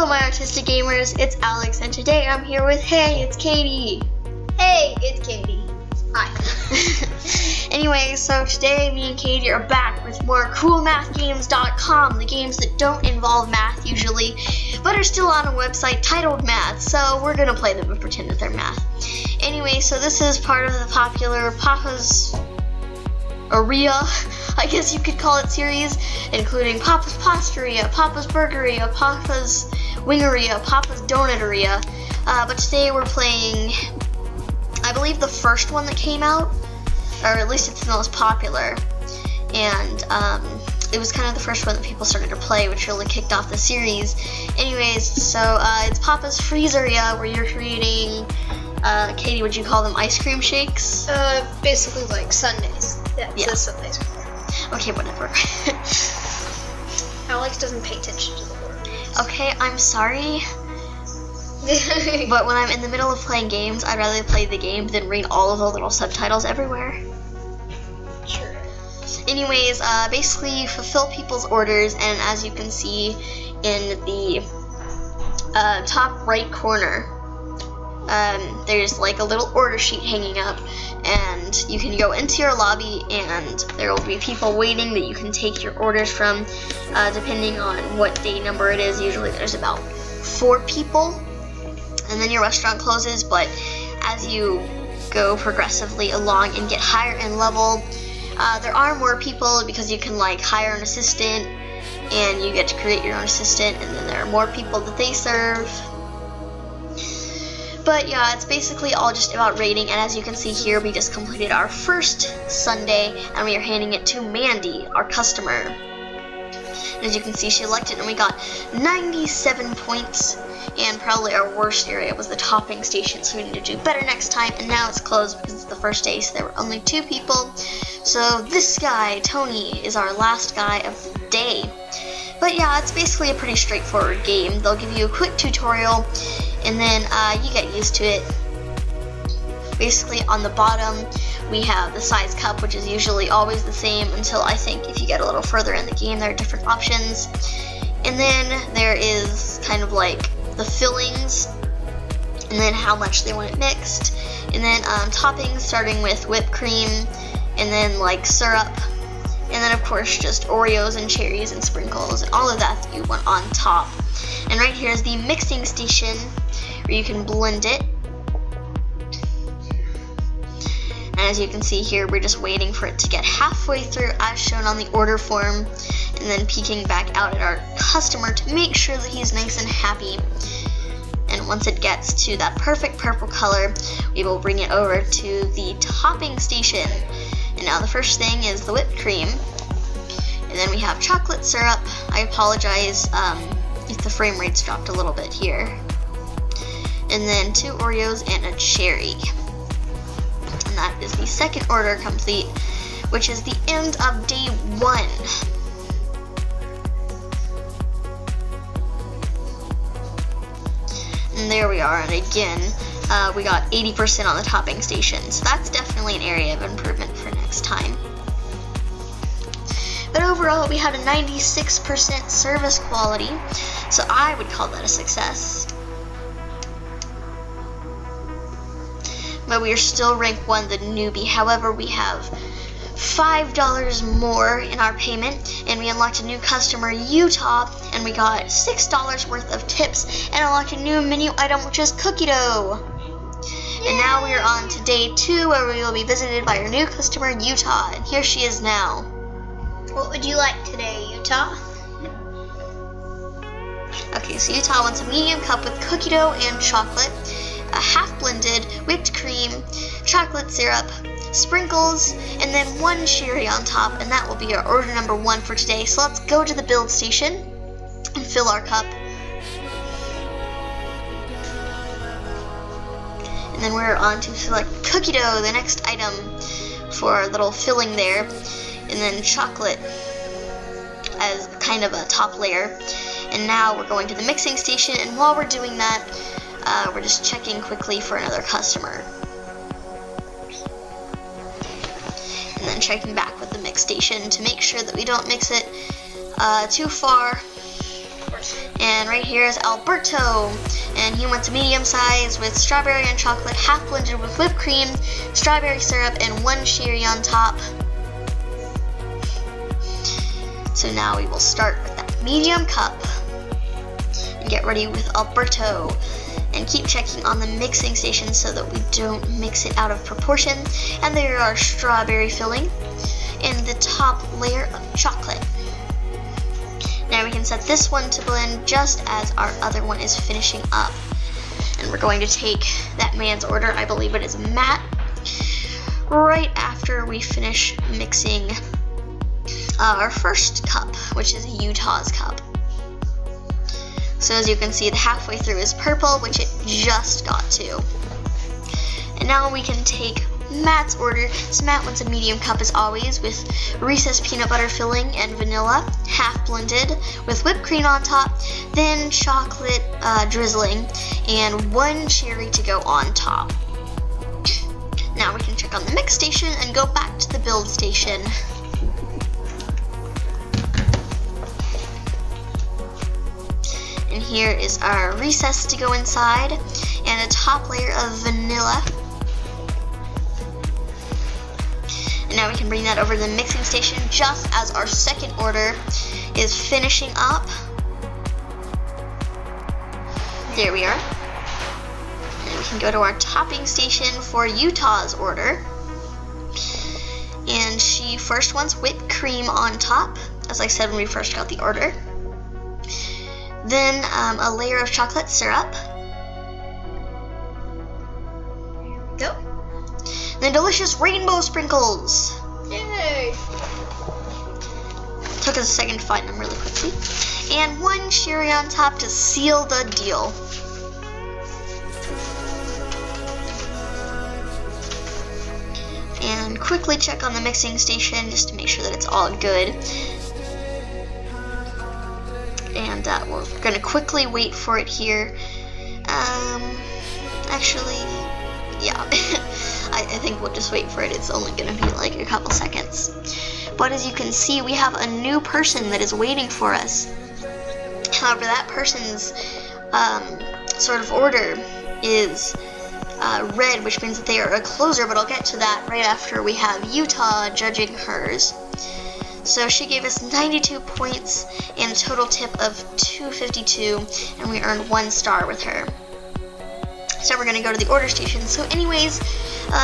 Hello my artistic gamers, it's Alex and today I'm here with, hey, it's Katie. Hey, it's Katie. Hi. Anyway, so today me and Katie are back with more coolmathgames.com, the games that don't involve math usually, but are still on a website titled Math, so we're gonna play them and pretend that they're math. Anyway, so this is part of the popular Papa's Aria, I guess you could call it, series, including Papa's Pastaria, Papa's Burgeria, Papa's Wingeria, Papa's Donuteria, but today we're playing, I believe, the first one that came out, or at least it's the most popular, and it was kind of the first one that people started to play, which really kicked off the series. Anyways, so it's Papa's Freezeria, where you're creating, Katie, would you call them ice cream shakes? Basically like sundaes. Yeah. That's sundaes. Okay, whatever. Alex doesn't pay attention to the words. Okay, I'm sorry, but when I'm in the middle of playing games, I'd rather play the game than read all of the little subtitles everywhere. Sure. Anyways, basically you fulfill people's orders, and as you can see in the top right corner, there's like a little order sheet hanging up, and you can go into your lobby and there will be people waiting that you can take your orders from, depending on what day number it is. Usually there's about 4 people, and then your restaurant closes, but as you go progressively along and get higher in level, there are more people because you can like hire an assistant and you get to create your own assistant, and then there are more people that they serve. But yeah, it's basically all just about rating, and as you can see here, we just completed our first Sunday, and we are handing it to Mandy, our customer. And as you can see, she liked it, and we got 97 points, and probably our worst area was the topping station, so we need to do better next time, and now it's closed because it's the first day, so there were only 2 people. So this guy, Tony, is our last guy of the day. But yeah, it's basically a pretty straightforward game. They'll give you a quick tutorial, and then you get used to it. Basically on the bottom we have the size cup, which is usually always the same until I think if you get a little further in the game there are different options. And then there is kind of like the fillings, and then how much they want it mixed, and then toppings starting with whipped cream, and then like syrup, and then of course just Oreos and cherries and sprinkles and all of that you want on top. And right here is the mixing station where you can blend it. And as you can see here, we're just waiting for it to get halfway through as shown on the order form, and then peeking back out at our customer to make sure that he's nice and happy. And once it gets to that perfect purple color, we will bring it over to the topping station. And now the first thing is the whipped cream, and then we have chocolate syrup. I apologize if the frame rate's dropped a little bit here. And then 2 Oreos and a cherry. And that is the second order complete, which is the end of day 1. And there we are, and again, we got 80% on the topping station, so that's definitely an area of improvement for next time. But overall, we had a 96% service quality, so I would call that a success. But we are still rank 1, the newbie. However, we have $5 more in our payment, and we unlocked a new customer, Utah, and we got $6 worth of tips, and unlocked a new menu item, which is cookie dough. Yay! And now we are on to day 2, where we will be visited by our new customer, Utah, and here she is now. What would you like today, Utah? Okay, so Utah wants a medium cup with cookie dough and chocolate, a half blended whipped cream, chocolate syrup, sprinkles, and then 1 cherry on top, and that will be our order number 1 for today. So let's go to the build station and fill our cup. And then we're on to select cookie dough, the next item for our little filling there, and then chocolate as kind of a top layer. And now we're going to the mixing station, and while we're doing that, we're just checking quickly for another customer. And then checking back with the mix station to make sure that we don't mix it too far Or And right here is Alberto, and he wants a medium size with strawberry and chocolate, half blended with whipped cream, strawberry syrup, and 1 cherry on top. So now we will start with that medium cup and get ready with Alberto. And keep checking on the mixing station so that we don't mix it out of proportion. And there are strawberry filling and the top layer of chocolate. Now we can set this one to blend just as our other one is finishing up. And we're going to take that man's order, I believe it is Matt, right after we finish mixing our first cup, which is Utah's cup. So as you can see, the halfway through is purple, which it just got to. And now we can take Matt's order. So Matt wants a medium cup as always with Reese's peanut butter filling and vanilla, half blended with whipped cream on top, then chocolate drizzling, and 1 cherry to go on top. Now we can check on the mix station and go back to the build station. And here is our recess to go inside and a top layer of vanilla. And now we can bring that over to the mixing station just as our second order is finishing up. There we are. And we can go to our topping station for Utah's order. And she first wants whipped cream on top, as I said when we first got the order. Then a layer of chocolate syrup. Go. Then delicious rainbow sprinkles. Yay! Took us a second to find them really quickly. And 1 cherry on top to seal the deal. And quickly check on the mixing station just to make sure that it's all good. And we're going to quickly wait for it here. Actually, yeah, I think we'll just wait for it. It's only going to be like a couple seconds. But as you can see, we have a new person that is waiting for us. However, that person's sort of order is red, which means that they are a closer, but I'll get to that right after we have Utah judging hers. So she gave us 92 points and a total tip of 252, and we earned 1 star with her. So we're going to go to the order station. So anyways,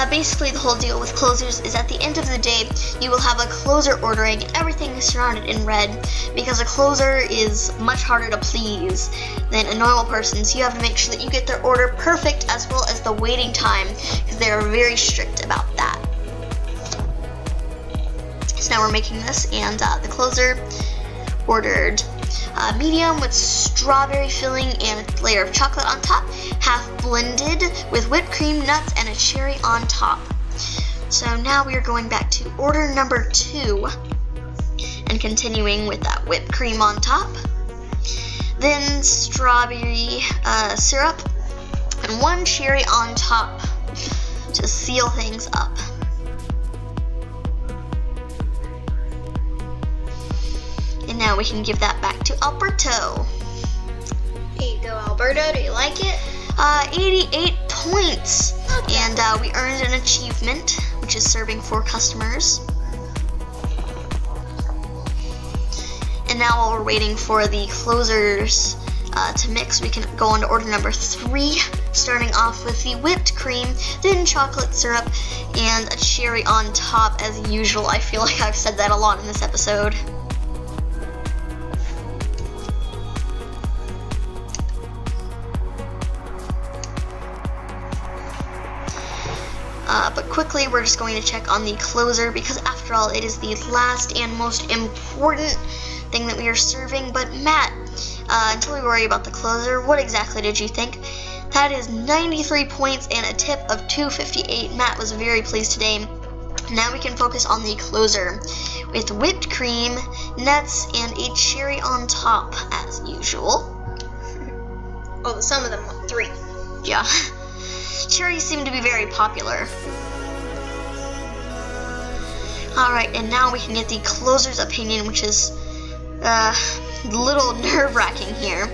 basically the whole deal with closers is at the end of the day, you will have a closer ordering and everything is surrounded in red because a closer is much harder to please than a normal person. So you have to make sure that you get their order perfect as well as the waiting time because they are very strict about that. So now we're making this, and the closer ordered medium with strawberry filling and a layer of chocolate on top, half blended with whipped cream, nuts, and a cherry on top. So now we are going back to order number 2 and continuing with that whipped cream on top, then strawberry syrup, and 1 cherry on top to seal things up. And now we can give that back to Alberto. Here you go, Alberto. Do you like it? 88 points. Okay. And we earned an achievement, which is serving 4 customers. And now while we're waiting for the closers to mix, we can go on to order number 3, starting off with the whipped cream, then chocolate syrup, and a cherry on top as usual. I feel like I've said that a lot in this episode. But quickly, we're just going to check on the closer because after all, it is the last and most important thing that we are serving. But Matt, until we worry about the closer, what exactly did you think? That is 93 points and a tip of 258. Matt was very pleased today. Now we can focus on the closer with whipped cream, nuts, and a cherry on top as usual. Oh, some of them want 3. Yeah. Cherries seem to be very popular. Alright, and now we can get the closer's opinion, which is little nerve-wracking here.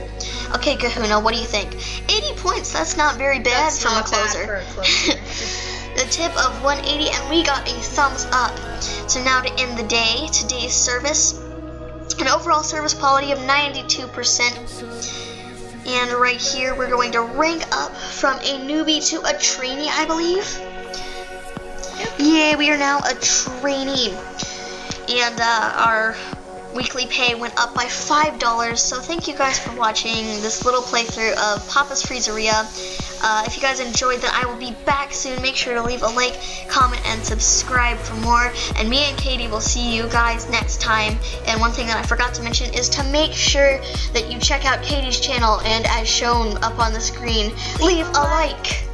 Okay, Kahuna, what do you think? 80 points, that's not very bad That's from not a closer. bad for a closer. The tip of 180, and we got a thumbs up. So now to end the day, today's service, an overall service quality of 92%. And right here, we're going to rank up from a newbie to a trainee, I believe. Yay, we are now a trainee. And our weekly pay went up by $5. So thank you guys for watching this little playthrough of Papa's Freezeria. If you guys enjoyed that, I will be back soon. Make sure to leave a like, comment, and subscribe for more. And me and Katie will see you guys next time. And one thing that I forgot to mention is to make sure that you check out Katie's channel, and as shown up on the screen, leave a like.